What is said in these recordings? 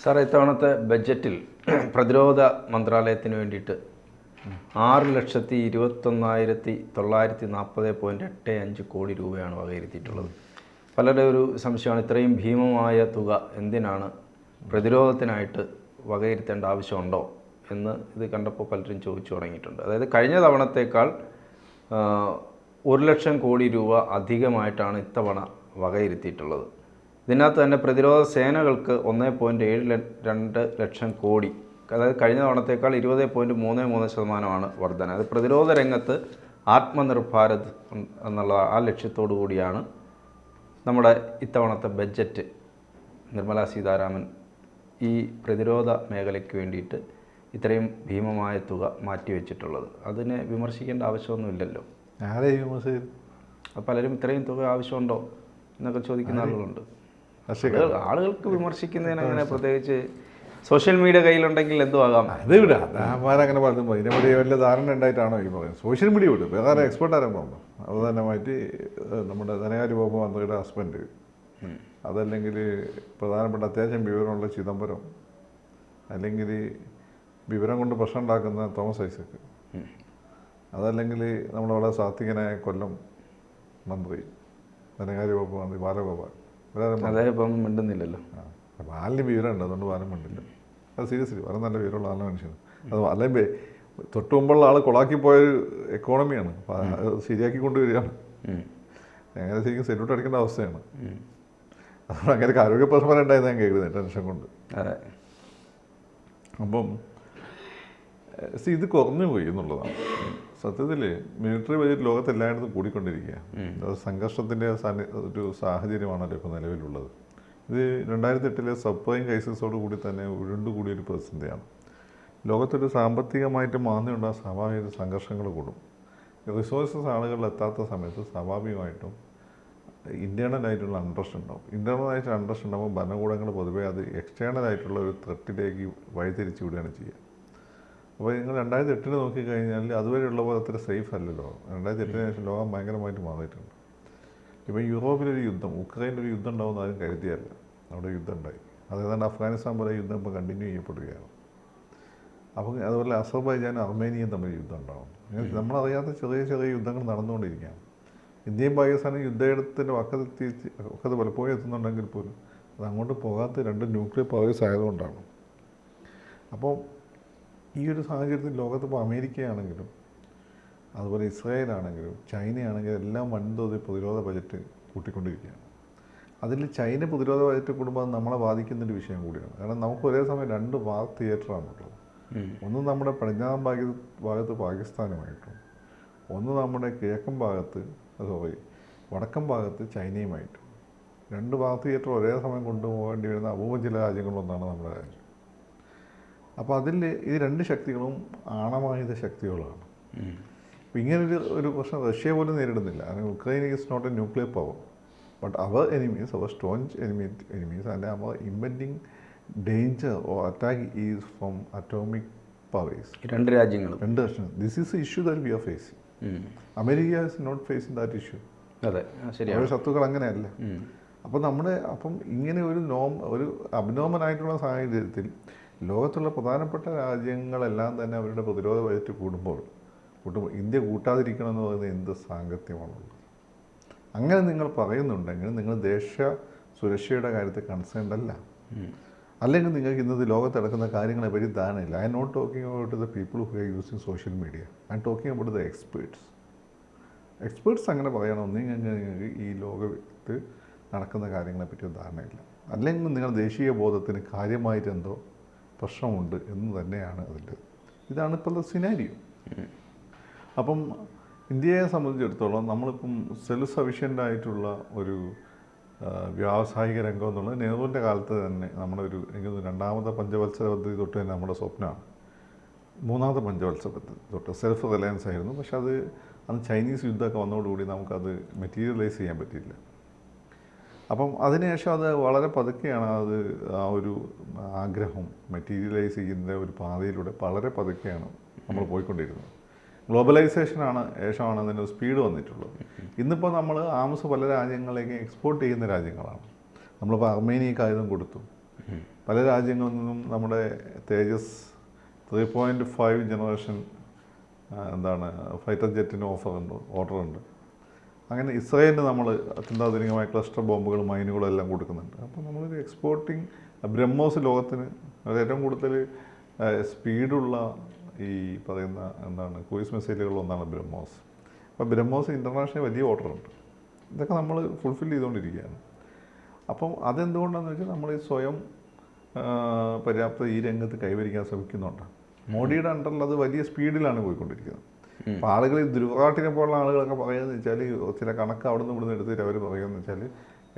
Sir, ഇത്തവണത്തെ ബഡ്ജറ്റിൽ പ്രതിരോധ മന്ത്രാലയത്തിന് വേണ്ടിയിട്ട് 6,21,940.85 കോടി രൂപയാണ് വകയിരുത്തിയിട്ടുള്ളത്. പലരുടെ ഒരു സംശയമാണ്, ഇത്രയും ഭീമമായ തുക എന്തിനാണ് പ്രതിരോധത്തിനായിട്ട് വകയിരുത്തേണ്ട ആവശ്യമുണ്ടോ എന്ന് ഇത് കണ്ടപ്പോൾ പലരും ചോദിച്ചു തുടങ്ങിയിട്ടുണ്ട്. അതായത് കഴിഞ്ഞ തവണത്തേക്കാൾ 1,00,000 കോടി രൂപ അധികമായിട്ടാണ് ഇത്തവണ വകയിരുത്തിയിട്ടുള്ളത്. ഇതിനകത്ത് തന്നെ പ്രതിരോധ സേനകൾക്ക് 1.72 ലക്ഷം കോടി, അതായത് കഴിഞ്ഞ തവണത്തേക്കാൾ 20.33% വർധന. അത് പ്രതിരോധ രംഗത്ത് ആത്മനിർഭർ ഭാരത് എന്നുള്ള ആ ലക്ഷ്യത്തോടു കൂടിയാണ് നമ്മുടെ ഇത്തവണത്തെ ബഡ്ജറ്റ് നിർമ്മലാ സീതാരാമൻ ഈ പ്രതിരോധ മേഖലയ്ക്ക് വേണ്ടിയിട്ട് ഇത്രയും ഭീമമായ തുക മാറ്റിവെച്ചിട്ടുള്ളത്. അതിനെ വിമർശിക്കേണ്ട ആവശ്യമൊന്നുമില്ലല്ലോ. പലരും ഇത്രയും തുക ആവശ്യമുണ്ടോ എന്നൊക്കെ ചോദിക്കുന്ന ആളുകളുണ്ട്. ആളുകൾക്ക് വിമർശിക്കുന്നതിന് അങ്ങനെ പ്രത്യേകിച്ച് സോഷ്യൽ മീഡിയ കയ്യിലുണ്ടെങ്കിൽ എന്തോ ആകാം. അത് വിടാം, അങ്ങനെ പറയുമ്പോൾ ഇതിനെപ്പറ്റി വലിയ ധാരണ ഉണ്ടായിട്ടാണോ ഈ പറയുന്നത്? സോഷ്യൽ മീഡിയ വിടും, വേറെ എക്സ്പെർട്ട് ആരും പറഞ്ഞു. അത് തന്നെ മാറ്റി നമ്മുടെ ധനകാര്യ വകുപ്പ് മന്ത്രിയുടെ ഹസ്ബൻഡ്, അതല്ലെങ്കിൽ പ്രധാനപ്പെട്ട അത്യാവശ്യം വിവരമുള്ള ചിദംബരം, അല്ലെങ്കിൽ വിവരം കൊണ്ട് പ്രശ്നം ഉണ്ടാക്കുന്ന തോമസ് ഐസക്, അതല്ലെങ്കിൽ നമ്മളവിടെ സാത്വികനായ കൊല്ലം മന്ത്രി, ധനകാര്യ വകുപ്പ് മന്ത്രി ബാലഗോപാൽ, അദ്ദേഹം മിണ്ടുന്നില്ലല്ലോ. ബാലിന് വിവരമുണ്ട്, അതുകൊണ്ട് ബാലൻ മിണ്ടില്ല. അത് സീരിയസ്ലി വളരെ നല്ല വിവരമുള്ള ആളാണ് മനുഷ്യൻ. അത് അല്ലെങ്കിൽ തൊട്ട് മുമ്പുള്ള ആൾ കൊളാക്കിപ്പോയൊരു എക്കോണമിയാണ്, ശരിയാക്കി കൊണ്ടുവരികയാണ്. അങ്ങനെ ശരിക്കും സെല്യൂട്ട് അടിക്കേണ്ട അവസ്ഥയാണ്. അതുകൊണ്ട് അങ്ങനെ ആരോഗ്യ പ്രശ്നം ഉണ്ടായിരുന്നു ഞാൻ കേൾക്കുന്നത് ടെൻഷൻ കൊണ്ട്. അപ്പം ഇത് കുറഞ്ഞു പോയി എന്നുള്ളതാണ് സത്യത്തിൽ. മിലിറ്ററി ബജറ്റ് ലോകത്ത് എല്ലായിടത്തും കൂടിക്കൊണ്ടിരിക്കുക. അത് സംഘർഷത്തിൻ്റെ ഒരു സാഹചര്യമാണല്ലോ ഇപ്പോൾ നിലവിലുള്ളത്. ഇത് 2008 സബ്പ്രൈം ക്രൈസിസോട് കൂടി തന്നെ ഉരുണ്ടുകൂടിയൊരു പ്രതിസന്ധിയാണ്. ലോകത്തൊരു സാമ്പത്തികമായിട്ട് മാന്ദ്യമുണ്ടാകുന്ന സ്വാഭാവിക സംഘർഷങ്ങൾ കൂടും. റിസോഴ്സസ് ആളുകളിൽ എത്താത്ത സമയത്ത് സ്വാഭാവികമായിട്ടും ഇൻറ്റേർണലായിട്ടുള്ള അൺട്രസ്റ്റ് ഉണ്ടാവും. ഇൻറ്റേർണലായിട്ട് അൺട്രസ്റ്റ് ഉണ്ടാകുമ്പോൾ ഭരണകൂടങ്ങൾ പൊതുവേ അത് എക്സ്റ്റേണലായിട്ടുള്ള ഒരു ത്രെട്ടിലേക്ക് വഴിതിരിച്ചു വിടുകയാണ് ചെയ്യുക. അപ്പോൾ നിങ്ങൾ 2008 നോക്കിക്കഴിഞ്ഞാൽ അതുവരെയുള്ള പോലെ അത്ര സേഫ് അല്ലല്ലോ. 2008 ശേഷം ലോകം ഭയങ്കരമായിട്ട് മാറിയിട്ടുണ്ട്. ഇപ്പോൾ യൂറോപ്പിലൊരു യുദ്ധം, ഉക്രൈനിലൊരു യുദ്ധം ഉണ്ടാവുമെന്ന് ആരും കരുതിയല്ല. അവിടെ യുദ്ധം ഉണ്ടായി. അത് ഏതാണ്ട് അഫ്ഗാനിസ്ഥാൻ പോലെ യുദ്ധം ഇപ്പോൾ കണ്ടിന്യൂ ചെയ്യപ്പെടുകയാണ്. അപ്പോൾ അതുപോലെ അസർബൈജാനും അർമേനിയയും തമ്മിൽ യുദ്ധം ഉണ്ടാവും. നമ്മളറിയാത്ത ചെറിയ ചെറിയ യുദ്ധങ്ങൾ നടന്നുകൊണ്ടിരിക്കുകയാണ്. ഇന്ത്യയും പാകിസ്ഥാനും യുദ്ധത്തിൻ്റെ വക്കത്ത് പലപ്പോഴും എത്തുന്നുണ്ടെങ്കിൽ പോലും അത് അങ്ങോട്ട് പോകാത്ത രണ്ട് ന്യൂക്ലിയർ പവേഴ്സ് ആയതുകൊണ്ടാണ്. അപ്പോൾ ഈ ഒരു സാഹചര്യത്തിൽ ലോകത്തിപ്പോൾ അമേരിക്കയാണെങ്കിലും അതുപോലെ ഇസ്രായേലാണെങ്കിലും ചൈനയാണെങ്കിലും എല്ലാം വൻതോതിൽ പ്രതിരോധ ബജറ്റ് കൂട്ടിക്കൊണ്ടിരിക്കുകയാണ്. അതിൽ ചൈന പ്രതിരോധ ബജറ്റ് കൂടുമ്പോൾ അത് നമ്മളെ ബാധിക്കുന്നൊരു വിഷയം കൂടിയാണ്. കാരണം നമുക്ക് ഒരേ സമയം 2 വാർ തിയേറ്ററാണുള്ളത്. ഒന്ന് നമ്മുടെ പടിഞ്ഞാറൻ ഭാഗത്ത് പാകിസ്ഥാനുമായിട്ടും, ഒന്ന് നമ്മുടെ കിഴക്കൻ ഭാഗത്ത് വടക്കൻ ഭാഗത്ത് ചൈനയുമായിട്ടും. 2 വാർ തിയേറ്റർ ഒരേ സമയം കൊണ്ടുപോകേണ്ടി വരുന്ന അപൂർവം ചില രാജ്യങ്ങളൊന്നാണ് നമ്മുടെ രാജ്യം. അപ്പോൾ അതിൽ ഈ 2 ശക്തികളും ആണവായുധ ശക്തികളാണ്. അപ്പോൾ ഇങ്ങനൊരു പ്രശ്നം റഷ്യ പോലും നേരിടുന്നില്ല. കാരണം Ukraine is not a nuclear power, but our enemies, our strong enemies and our impending danger or attack is from atomic powers. 2 രാജ്യങ്ങളും 2 വർഷം. This is a issue that we are facing. America is not facing that issue. അതെ, ശരിയാണ്. അവരുടെ ശത്രുക്കൾ അങ്ങനെയല്ല. അപ്പം ഇങ്ങനെ ഒരു അബ്നോർമലായിട്ടുള്ള സാഹചര്യത്തിൽ ലോകത്തുള്ള പ്രധാനപ്പെട്ട രാജ്യങ്ങളെല്ലാം തന്നെ അവരുടെ പ്രതിരോധ ബജറ്റ് കൂടുമ്പോൾ ഇന്ത്യ കൂട്ടാതിരിക്കണം എന്ന് പറയുന്നത് എന്ത് സാങ്കത്യമാണുള്ളത്. അങ്ങനെ നിങ്ങൾ പറയുന്നുണ്ടെങ്കിൽ നിങ്ങൾ ദേശീയ സുരക്ഷയുടെ കാര്യത്തിൽ കൺസേൺഡ് അല്ല. അല്ലെങ്കിൽ നിങ്ങൾക്ക് ഇന്നത്തെ ലോകത്ത് നടക്കുന്ന കാര്യങ്ങളെ പറ്റി ധാരണയില്ല. I am not talking about the people who are using social media. I am talking about the experts അങ്ങനെ പറയണമെങ്കിൽ നിങ്ങൾക്ക് ഈ ലോകത്ത് നടക്കുന്ന കാര്യങ്ങളെ പറ്റി ധാരണയില്ല. അല്ലെങ്കിൽ നിങ്ങളുടെ ദേശീയ ബോധത്തിന് കാര്യമായിട്ട് എന്തോ പ്രശ്നമുണ്ട് എന്ന് തന്നെയാണ് അതിൻ്റെ. ഇതാണ് ഇപ്പോഴത്തെ സിനാരിയോ. അപ്പം ഇന്ത്യയെ സംബന്ധിച്ചിടത്തോളം നമ്മളിപ്പം സെൽഫ് സഫിഷ്യൻ്റ് ആയിട്ടുള്ള ഒരു വ്യാവസായിക രംഗം എന്നുള്ളത് നെഹ്റുവിൻ്റെ കാലത്ത് തന്നെ നമ്മുടെ എനിക്ക് 2ാമത്തെ പഞ്ചവത്സര പദ്ധതി തൊട്ട് തന്നെ നമ്മുടെ സ്വപ്നമാണ്. 3ാമത്തെ പഞ്ചവത്സര പദ്ധതി തൊട്ട് സെൽഫ് റിലയൻസ് ആയിരുന്നു. പക്ഷെ അന്ന് ചൈനീസ് യുദ്ധമൊക്കെ വന്നതോടുകൂടി നമുക്കത് മെറ്റീരിയലൈസ് ചെയ്യാൻ പറ്റിയില്ല. അപ്പം അതിനുശേഷം അത് വളരെ പതുക്കെയാണ് ആ ഒരു ആഗ്രഹം മെറ്റീരിയലൈസ് ചെയ്യുന്ന ഒരു പാതയിലൂടെ വളരെ പതുക്കെയാണ് നമ്മൾ പോയിക്കൊണ്ടിരുന്നത്. ഗ്ലോബലൈസേഷനാണ് ശേഷമാണ് അതിൻ്റെ സ്പീഡ് വന്നിട്ടുള്ളത്. ഇന്നിപ്പോൾ നമ്മൾ ആംസ് പല രാജ്യങ്ങളിലേക്ക് എക്സ്പോർട്ട് ചെയ്യുന്ന രാജ്യങ്ങളാണ്. നമ്മളിപ്പോൾ അർമേനിയക്ക് ആയുധം കൊടുത്തു, പല രാജ്യങ്ങളിൽ നിന്നും നമ്മുടെ തേജസ് 3.5 ജനറേഷൻ എന്താണ് ഫൈറ്റർ ജെറ്റിന് ഓർഡറുണ്ട്. അങ്ങനെ ഇസ്രായേലിന് നമ്മൾ അത്യന്താധുനികമായ ക്ലസ്റ്റർ ബോംബുകളും മൈനുകളും എല്ലാം കൊടുക്കുന്നുണ്ട്. അപ്പോൾ നമ്മളൊരു എക്സ്പോർട്ടിങ് ബ്രഹ്മോസ് ലോകത്തിന് ഏറ്റവും കൂടുതൽ സ്പീഡുള്ള ഈ പറയുന്ന എന്താണ് ക്രൂയിസ് മിസൈലുകളൊന്നാണ് ബ്രഹ്മോസ്. അപ്പോൾ ബ്രഹ്മോസ് ഇൻ്റർനാഷണൽ വലിയ ഓർഡറുണ്ട്. ഇതൊക്കെ നമ്മൾ ഫുൾഫിൽ ചെയ്തുകൊണ്ടിരിക്കുകയാണ്. അപ്പം അതെന്തുകൊണ്ടാണെന്ന് വെച്ചാൽ നമ്മൾ ഈ സ്വയം പര്യാപ്തത ഈ രംഗത്ത് കൈവരിക്കാൻ ശ്രമിക്കുന്നുണ്ട്. മോഡിയുടെ അണ്ടറിൽ അത് വലിയ സ്പീഡിലാണ് പോയിക്കൊണ്ടിരിക്കുന്നത്. അപ്പോൾ ആളുകൾ ഈ ധ്രുവകാട്ടിനെ പോലുള്ള ആളുകളൊക്കെ പറയുന്നത് വെച്ചാൽ ചില കണക്ക് അവിടെ നിന്ന് ഇവിടുന്ന് എടുത്തിട്ട് അവർ പറയുന്നത് വെച്ചാൽ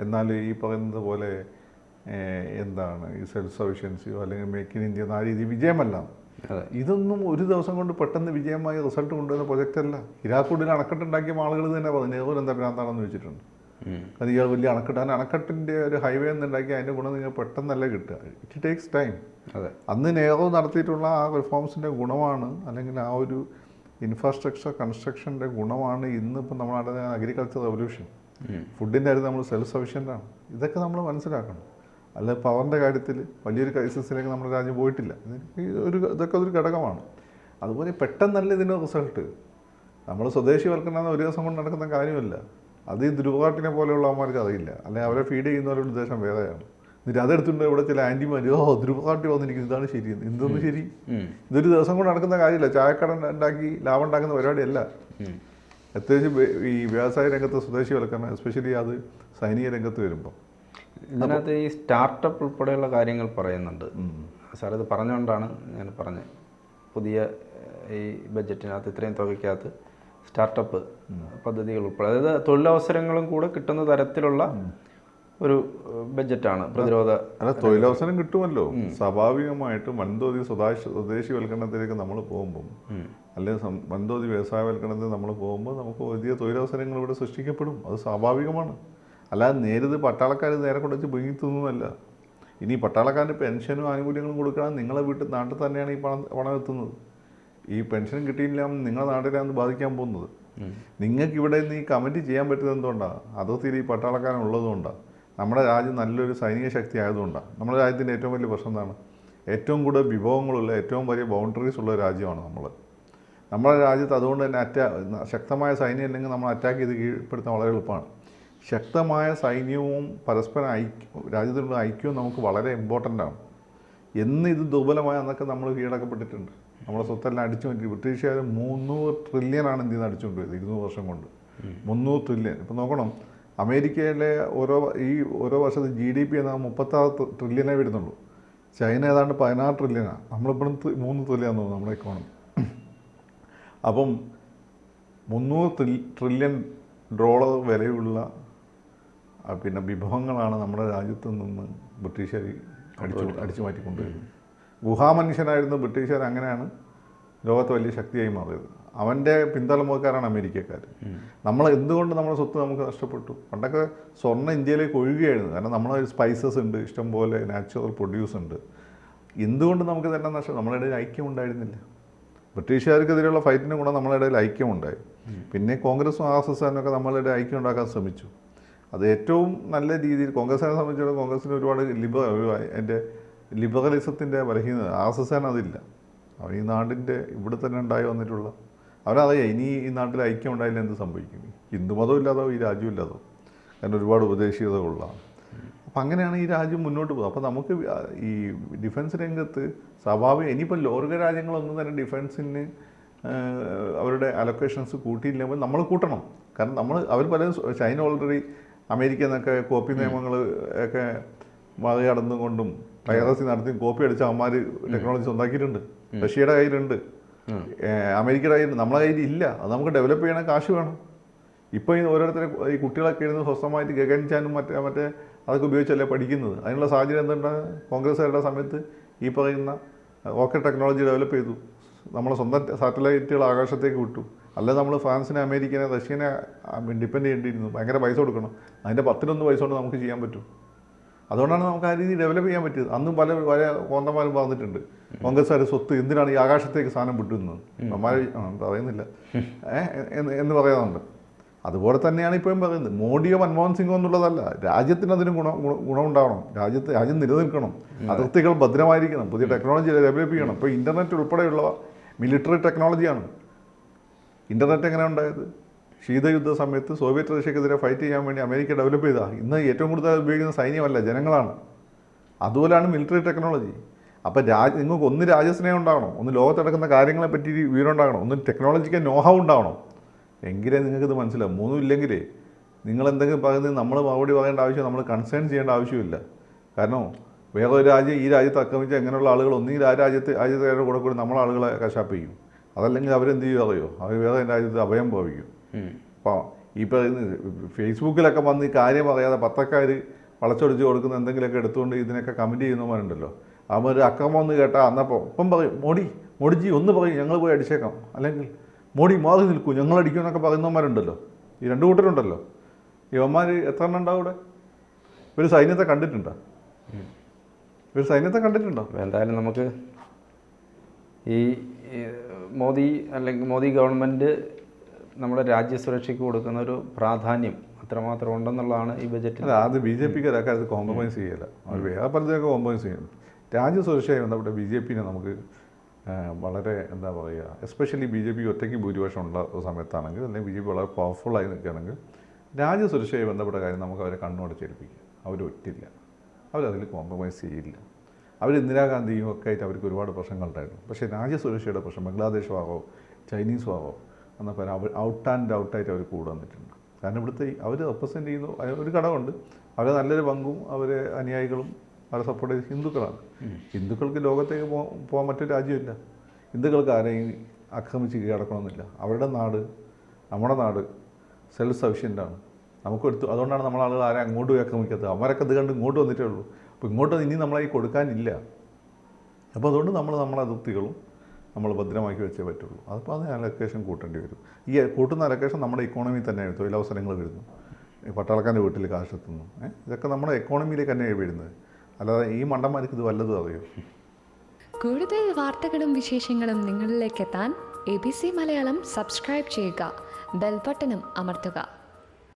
എന്നാൽ ഈ പറയുന്നത് പോലെ എന്താണ് ഈ സെൽഫ് സഫിഷ്യൻസിയോ അല്ലെങ്കിൽ മേക്ക് ഇൻ ഇന്ത്യ ആ രീതി വിജയമല്ല. ഇതൊന്നും ഒരു ദിവസം കൊണ്ട് പെട്ടെന്ന് വിജയമായി റിസൾട്ട് കൊണ്ടുവരുന്ന പ്രൊജക്റ്റ് അല്ല. ഹിരാക്കുഡിൽ അണക്കെട്ടുണ്ടാക്കിയ ആളുകൾ തന്നെ പറഞ്ഞു നെഹ്റു എന്താ ഭ്രാന്താണെന്ന് വെച്ചിട്ടുണ്ട്. അത് ഇയാൾ വലിയ അണക്കെട്ട്, ആ അണക്കെട്ടിൻ്റെ ഒരു ഹൈവേ എന്നുണ്ടാക്കി അതിൻ്റെ ഗുണം നിങ്ങൾ പെട്ടെന്നല്ല കിട്ടുക. It takes time. അന്ന് നെഹ്റു നടത്തിയിട്ടുള്ള ആ റിഫോംസിൻ്റെ ഗുണമാണ്, അല്ലെങ്കിൽ ആ ഒരു ഇൻഫ്രാസ്ട്രക്ചർ കൺസ്ട്രക്ഷൻ്റെ ഗുണമാണ് ഇന്നിപ്പോൾ നമ്മൾ നടത്തുന്ന അഗ്രികൾച്ചർ റെവല്യൂഷൻ. ഫുഡിൻ്റെ കാര്യത്തിൽ നമ്മൾ സെൽഫ് സഫിഷ്യൻ്റാണ്. ഇതൊക്കെ നമ്മൾ മനസ്സിലാക്കണം. അല്ല പവറിൻ്റെ കാര്യത്തിൽ വലിയൊരു ക്രൈസിസിലേക്ക് നമ്മുടെ രാജ്യം പോയിട്ടില്ല. ഇതൊക്കെ ഒരു ഘടകമാണ്. അതുപോലെ പെട്ടെന്നല്ല ഇതിൻ്റെ റിസൾട്ട്. നമ്മൾ സ്വദേശിവൽക്കരണം ഒരു ദിവസം കൊണ്ട് നടക്കുന്ന കാര്യമല്ല. അത് ഈ ധ്രുവകാട്ടിനെ പോലെയുള്ളവന്മാർക്ക് അറിയില്ല. അല്ലെങ്കിൽ അവരെ ഫീഡ് ചെയ്യുന്നവരുടെ ഉദ്ദേശം വേറെയാണ്. എന്നിട്ട് അതെടുത്തുകൊണ്ട് ഇവിടെ ചില ആൻറ്റിമാർ ധ്രുവകാട്ടി വന്നിരിക്കുന്നത് ഇതാണ് ശരി. എന്തൊന്നും ശരി? ഇതൊരു ദിവസം കൊണ്ട് നടക്കുന്ന കാര്യമില്ല. ചായക്കട ഉണ്ടാക്കി ലാഭം ഉണ്ടാക്കുന്ന പരിപാടിയല്ല. പ്രത്യേകിച്ച് ഈ വ്യവസായ രംഗത്ത് സ്വദേശിവൽക്കരണം, എസ്പെഷ്യലി അത് സൈനിക രംഗത്ത് വരുമ്പോൾ ഇതിനകത്ത് ഈ സ്റ്റാർട്ടപ്പ് ഉൾപ്പെടെയുള്ള കാര്യങ്ങൾ പറയുന്നുണ്ട്. സാർ ഇത് പറഞ്ഞുകൊണ്ടാണ് ഞാൻ പറഞ്ഞത്, പുതിയ ഈ ബഡ്ജറ്റിനകത്ത് ഇത്രയും തുകയ്ക്കകത്ത് സ്റ്റാർട്ടപ്പ് പദ്ധതികൾ ഉൾപ്പെടെ, അതായത് തൊഴിലവസരങ്ങളും കൂടെ കിട്ടുന്ന തരത്തിലുള്ള ഒരു ബഡ്ജറ്റാണ് പ്രതിരോധ. അല്ല, തൊഴിലവസരം കിട്ടുമല്ലോ. സ്വാഭാവികമായിട്ട് വൻതോതി സ്വദേശിവൽക്കരണത്തിലേക്ക് നമ്മൾ പോകുമ്പം, അല്ലെങ്കിൽ വൻതോതി വ്യവസായവൽക്കരണത്തിൽ നമ്മൾ പോകുമ്പോൾ നമുക്ക് വലിയ തൊഴിലവസരങ്ങൾ ഇവിടെ സൃഷ്ടിക്കപ്പെടും. അത് സ്വാഭാവികമാണ്. അല്ലാതെ നേരിട്ട് പട്ടാളക്കാർ നേരെ കൊണ്ടുവച്ച് വീങ്ങിത്തുന്നതല്ല. ഇനി പട്ടാളക്കാരൻ്റെ പെൻഷനും ആനുകൂല്യങ്ങളും കൊടുക്കണം, നിങ്ങളെ നാട്ടിൽ തന്നെയാണ് ഈ പണം എത്തുന്നത്. ഈ പെൻഷൻ കിട്ടിയില്ല നിങ്ങളുടെ നാട്ടിലാണ് ബാധിക്കാൻ പോകുന്നത്. നിങ്ങൾക്ക് ഇവിടെ നിന്ന് ഈ കമ്മിറ്റി ചെയ്യാൻ പറ്റുന്നത് എന്തുകൊണ്ടാണ്? അതിർത്തിയിൽ ഈ പട്ടാളക്കാരൻ ഉള്ളതുകൊണ്ടാണ്. നമ്മുടെ രാജ്യം നല്ലൊരു സൈനിക ശക്തി ആയതുകൊണ്ടാണ്. നമ്മുടെ രാജ്യത്തിൻ്റെ ഏറ്റവും വലിയ പ്രശ്നം എന്താണ്? ഏറ്റവും കൂടുതൽ വിഭവങ്ങളുള്ള, ഏറ്റവും വലിയ ബൗണ്ടറീസ് ഉള്ള രാജ്യമാണ് നമ്മൾ. നമ്മുടെ രാജ്യത്ത് അതുകൊണ്ട് തന്നെ ശക്തമായ സൈന്യം ഇല്ലെങ്കിൽ നമ്മൾ അറ്റാക്ക് ചെയ്ത് കീഴ്പ്പെടുത്താൻ വളരെ എളുപ്പമാണ്. ശക്തമായ സൈന്യവും പരസ്പരം രാജ്യത്തിനുള്ള ഐക്യവും നമുക്ക് വളരെ ഇമ്പോർട്ടൻ്റ് ആണ്. എന്ന് ഇത് ദുർബലമായ അന്നൊക്കെ നമ്മൾ കീഴടക്കപ്പെട്ടിട്ടുണ്ട്. നമ്മുടെ സ്വത്തെല്ലാം അടിച്ചു മാറ്റി. ബ്രിട്ടീഷുകാർ 300 ട്രില്യനാണ് ഇന്ത്യയിൽ നിന്ന് അടിച്ചുകൊണ്ടുപോയത് 200 വർഷം കൊണ്ട്. 300 ട്രില്യൺ. ഇപ്പോൾ നോക്കണം, അമേരിക്കയിലെ ഓരോ വർഷത്തെ GDP എന്നാൽ 36 ട്രില്യനേ വരുന്നുള്ളൂ. ചൈന ഏതാണ്ട് 16 ട്രില്യനാണ്. നമ്മളിപ്പോഴും 3 ട്രില്യൻ തോന്നുന്നു നമ്മുടെ ഇക്കോണമി. അപ്പം 300 ട്രില്യൺ ഡോളർ വിലയുള്ള പിന്നെ വിഭവങ്ങളാണ് നമ്മുടെ രാജ്യത്ത് നിന്ന് ബ്രിട്ടീഷുകാർ അടിച്ചു മാറ്റിക്കൊണ്ടുവരുന്നത്. ഗുഹാമനുഷ്യനായിരുന്ന ബ്രിട്ടീഷുകാർ അങ്ങനെയാണ് ലോകത്ത് വലിയ ശക്തിയായി മാറിയത്. അവൻ്റെ പിന്തലമുറക്കാരാണ് അമേരിക്കക്കാർ. നമ്മൾ എന്തുകൊണ്ട് നമ്മുടെ സ്വത്ത് നമുക്ക് നഷ്ടപ്പെട്ടു? പണ്ടൊക്കെ സ്വർണ്ണം ഇന്ത്യയിലേക്ക് ഒഴുകുകയായിരുന്നു. കാരണം നമ്മളെ സ്പൈസസ് ഉണ്ട്, ഇഷ്ടംപോലെ നാച്ചുറൽ പ്രൊഡ്യൂസ് ഉണ്ട്. എന്തുകൊണ്ട് നമുക്ക് തന്നെ നഷ്ടം? നമ്മുടെ ഇടയിൽ ഐക്യം ഉണ്ടായിരുന്നില്ല. ബ്രിട്ടീഷുകാർക്കെതിരെയുള്ള ഫൈറ്റിന് ഗുണം നമ്മുടെ ഇടയിൽ ഐക്യമുണ്ടായി. പിന്നെ കോൺഗ്രസും RSSനും ഒക്കെ നമ്മളുടെ ഐക്യം ഉണ്ടാക്കാൻ ശ്രമിച്ചു. അത് ഏറ്റവും നല്ല രീതിയിൽ കോൺഗ്രസിനെ സംബന്ധിച്ചിടത്തോളം കോൺഗ്രസിന് ഒരുപാട് എൻ്റെ ലിബറലിസത്തിൻ്റെ ബലഹീനത. RSSന് അതില്ല. അവൻ ഈ നാടിൻ്റെ ഇവിടെ തന്നെ ഉണ്ടായി വന്നിട്ടുള്ള അവരറിയാം ഇനി ഈ നാട്ടിൽ ഐക്യം ഉണ്ടായില്ല എന്ത് സംഭവിക്കും. ഹിന്ദുമതം ഇല്ലാതോ ഈ രാജ്യം ഇല്ലാതോ. കാരണം ഒരുപാട് ഉപദേശീയതകളുള്ളതാണ്. അപ്പം അങ്ങനെയാണ് ഈ രാജ്യം മുന്നോട്ട് പോകുന്നത്. അപ്പോൾ നമുക്ക് ഈ ഡിഫൻസ് രംഗത്ത് സ്വാഭാവികം ഇനിയിപ്പോൾ ലോക രാജ്യങ്ങളൊന്നും തന്നെ ഡിഫൻസിന് അവരുടെ അലൊക്കേഷൻസ് കൂട്ടിയില്ലെങ്കിൽ നമ്മൾ കൂട്ടണം. കാരണം അവർ പലരും ചൈന ഓൾറെഡി അമേരിക്ക എന്നൊക്കെ കോപ്പി നിയമങ്ങൾ ഒക്കെ മറികടന്നുകൊണ്ടും പൈറസി നടത്തി കോപ്പി അടിച്ച അവന്മാർ ടെക്നോളജീസ് ഉണ്ടാക്കിയിട്ടുണ്ട്. റഷ്യയുടെ കയ്യിലുണ്ട്, അമേരിക്കയുടെ കയ്യിലുണ്ട്. നമ്മളെ കയ്യിൽ ഇല്ല. അത് നമുക്ക് ഡെവലപ്പ് ചെയ്യണ കാശ് വേണം. ഇപ്പോൾ ഈ ഓരോരുത്തരെ ഈ കുട്ടികളൊക്കെ ഇരുന്ന് സ്വസ്ഥമായിട്ട് ഗഗൻചാനും മറ്റേ അതൊക്കെ ഉപയോഗിച്ചല്ലേ പഠിക്കുന്നത്. അതിനുള്ള സാഹചര്യം എന്തുണ്ടാണ്? കോൺഗ്രസ്സുകാരുടെ സമയത്ത് ഈ പറയുന്ന റോക്കറ്റ് ടെക്നോളജി ഡെവലപ്പ് ചെയ്തു. നമ്മളെ സ്വന്തം സാറ്റലൈറ്റുകൾ ആകാശത്തേക്ക് വിട്ടു. അല്ല നമ്മൾ ഫ്രാൻസിനെ, അമേരിക്കനെ, റഷ്യനെ ഡിപ്പെൻഡ് ചെയ്യേണ്ടിയിരുന്നു. ഭയങ്കര പൈസ കൊടുക്കണം. അതിൻ്റെ 10-1 പൈസ കൊണ്ട് നമുക്ക് ചെയ്യാൻ പറ്റും. അതുകൊണ്ടാണ് നമുക്ക് ആ രീതി ഡെവലപ്പ് ചെയ്യാൻ പറ്റിയത്. അന്നും പല കോന്തമാരും പറഞ്ഞിട്ടുണ്ട് കോൺഗ്രസ്സുകാർ സ്വത്ത് എന്തിനാണ് ഈ ആകാശത്തേക്ക് സാധനം വിട്ടുന്നത്. പറയുന്നില്ല എന്ന് പറയാറുണ്ട്. അതുപോലെ തന്നെയാണ് ഇപ്പോഴും പറയുന്നത്. മോഡിയോ മൻമോഹൻ സിംഗോ എന്നുള്ളതല്ല, രാജ്യത്തിന് അതിന് ഗുണമുണ്ടാവണം, രാജ്യം നിലനിൽക്കണം, അതിർത്തികൾ ഭദ്രമായിരിക്കണം, പുതിയ ടെക്നോളജി ഡെവലപ്പ് ചെയ്യണം. ഇപ്പോൾ ഇൻ്റർനെറ്റ് ഉൾപ്പെടെയുള്ള മിലിറ്ററി ടെക്നോളജിയാണ്. ഇൻ്റർനെറ്റ് എങ്ങനെ ഉണ്ടായത്? ശീതയുദ്ധ സമയത്ത് സോവിയറ്റ് റഷ്യക്കെതിരെ ഫൈറ്റ് ചെയ്യാൻ വേണ്ടി അമേരിക്ക ഡെവലപ്പ് ചെയ്താൽ ഇന്ന് ഏറ്റവും കൂടുതൽ ഉപയോഗിക്കുന്ന സൈന്യമല്ല, ജനങ്ങളാണ്. അതുപോലെയാണ് മിലിറ്ററി ടെക്നോളജി. അപ്പോൾ നിങ്ങൾക്ക് ഒന്ന് രാജ്യസ്നേഹം ഉണ്ടാവണം, ഒന്ന് ലോകത്ത് നടക്കുന്ന കാര്യങ്ങളെ പറ്റി വിവരം ഉണ്ടാകണം, ഒന്ന് ടെക്നോളജിക്ക് നോഹൗ ഉണ്ടാവണം. എങ്കിലേ നിങ്ങൾക്കിത് മനസ്സിലാവും. മൂന്നും ഇല്ലെങ്കിലേ നിങ്ങൾ എന്തെങ്കിലും പറയുന്നത് നമ്മൾ മറുപടി പറയേണ്ട ആവശ്യം, നമ്മൾ കൺസേൺ ചെയ്യേണ്ട ആവശ്യമില്ല. കാരണം വേറെ ഒരു രാജ്യം ഈ രാജ്യത്ത് ആക്രമിച്ച് എങ്ങനെയുള്ള ആളുകൾ ഒന്നുകിൽ ആ രാജ്യത്തെ കൂടെ നമ്മളെ ആളുകളെ കശാപ്പിക്കും, അതല്ലെങ്കിൽ അവരെന്ത് ചെയ്യുക അറിയോ, അവർ വേറെ രാജ്യത്ത് അഭയം ഭാവിക്കും. അപ്പോൾ ഈ പറയുന്നത് ഫേസ്ബുക്കിലൊക്കെ വന്ന് ഈ കാര്യം പറയാതെ പത്രക്കാർ വളച്ചൊടിച്ച് കൊടുക്കുന്ന എന്തെങ്കിലുമൊക്കെ എടുത്തുകൊണ്ട് ഇതിനൊക്കെ കമൻറ്റ് ചെയ്യുന്നവരുണ്ടല്ലോ, അവർ അക്രമം ഒന്ന് കേട്ടാൽ അന്നപ്പോൾ ഇപ്പം പറയും മോഡിജി ഒന്ന് പറയും ഞങ്ങൾ പോയി അടിച്ചേക്കാം, അല്ലെങ്കിൽ മോഡി മാറി നിൽക്കൂ ഞങ്ങളടിക്കും എന്നൊക്കെ പറയുന്നവന്മാരുണ്ടല്ലോ. ഈ രണ്ടു കൂട്ടരുണ്ടല്ലോ. ഇവന്മാർ എത്ര എണ്ണം ഉണ്ടാവും ഇവിടെ? ഒരു സൈന്യത്തെ കണ്ടിട്ടുണ്ടോ? എന്തായാലും നമുക്ക് ഈ മോദി അല്ലെങ്കിൽ മോദി ഗവൺമെൻറ് നമ്മുടെ രാജ്യസുരക്ഷയ്ക്ക് കൊടുക്കുന്ന ഒരു പ്രാധാന്യം അത്രമാത്രം ഉണ്ടെന്നുള്ളതാണ് ഈ ബജറ്റിൽ. അത് ബി ജെ പിക്ക് അക്കാര്യത്തിൽ കോംപ്രമൈസ് ചെയ്യില്ല. അവർ വേറെ പലതൊക്കെ കോംപ്രമൈസ് ചെയ്യും. രാജ്യസുരക്ഷയെ ബന്ധപ്പെട്ട ബി ജെ പിനെ നമുക്ക് വളരെ എന്താ പറയുക, എസ്പെഷ്യലി ബി ജെ പി ഒറ്റയ്ക്ക് ഭൂരിപക്ഷം ഉള്ള സമയത്താണെങ്കിൽ, അല്ലെങ്കിൽ ബി ജെ പി വളരെ പവർഫുള്ളായി നിൽക്കുകയാണെങ്കിൽ രാജ്യസുരക്ഷയെ ബന്ധപ്പെട്ട കാര്യം നമുക്ക് അവരെ കണ്ണുടച്ചേൽപ്പിക്കുക. അവർ ഒറ്റില്ല, അവരതിൽ കോംപ്രമൈസ് ചെയ്യില്ല. അവർ ഇന്ദിരാഗാന്ധിയും ഒക്കെ ആയിട്ട് അവർക്ക് ഒരുപാട് പ്രശ്നങ്ങളുണ്ടായിരുന്നു. പക്ഷേ രാജ്യസുരക്ഷയുടെ പ്രശ്നം ബംഗ്ലാദേശ് വാറോ ചൈനീസ് വാറോ എന്നപ്പോൾ അവർ ഔട്ടായിട്ട് അവർ കൂടെ വന്നിട്ടുണ്ട്. കാരണം ഇവിടുത്തെ അവർ റെപ്രസെൻറ്റ് ചെയ്യുന്ന ഒരു ഘടകമുണ്ട്, അവരെ നല്ലൊരു പങ്കും അവരെ അനുയായികളും അവരെ സപ്പോർട്ട് ചെയ്ത് ഹിന്ദുക്കളാണ്. ഹിന്ദുക്കൾക്ക് ലോകത്തേക്ക് പോകാൻ മറ്റൊരു രാജ്യമില്ല. ഹിന്ദുക്കൾക്ക് ആരെയും ആക്രമിച്ച് കീഴടക്കണമെന്നില്ല. അവരുടെ നാട്, നമ്മുടെ നാട് സെൽഫ് സഫിഷ്യൻ്റാണ്. അതുകൊണ്ടാണ് നമ്മളെ ആളുകൾ ആരെ അങ്ങോട്ട് പോയി ആക്രമിക്കാത്തത്. അവരൊക്കെ ഇത് കണ്ട് ഇങ്ങോട്ട് വന്നിട്ടേ ഉള്ളൂ. അപ്പോൾ ഇങ്ങോട്ട് ഇനി നമ്മളായി കൊടുക്കാനില്ല. അപ്പോൾ അതുകൊണ്ട് നമ്മളെ അതിർത്തികളും നമ്മൾ ഭദ്രമാക്കി വെച്ചേ പറ്റുള്ളൂ. അപ്പോൾ അത് അലൊക്കേഷൻ കൂട്ടേണ്ടി വരും. ഈ കൂട്ടുന്ന അലൊക്കേഷൻ നമ്മുടെ ഇക്കോണമിയിൽ തന്നെയാണ്. തൊഴിലവസരങ്ങൾ വരുന്നു, പട്ടാളക്കാരൻ്റെ വീട്ടിൽ കാശെത്തുന്നു, ഇതൊക്കെ നമ്മുടെ എക്കോണമിയിലേക്ക് തന്നെയാണ് വരുന്നത്. അല്ലാതെ ഈ മണ്ടന്മാർക്ക് ഇത് വല്ലതും അറിയോ? കൂടുതൽ വാർത്തകളും വിശേഷങ്ങളും നിങ്ങളിലേക്ക് എത്താൻ ABC മലയാളം സബ്സ്ക്രൈബ് ചെയ്യുക, ബെൽ ബട്ടണും അമർത്തുക.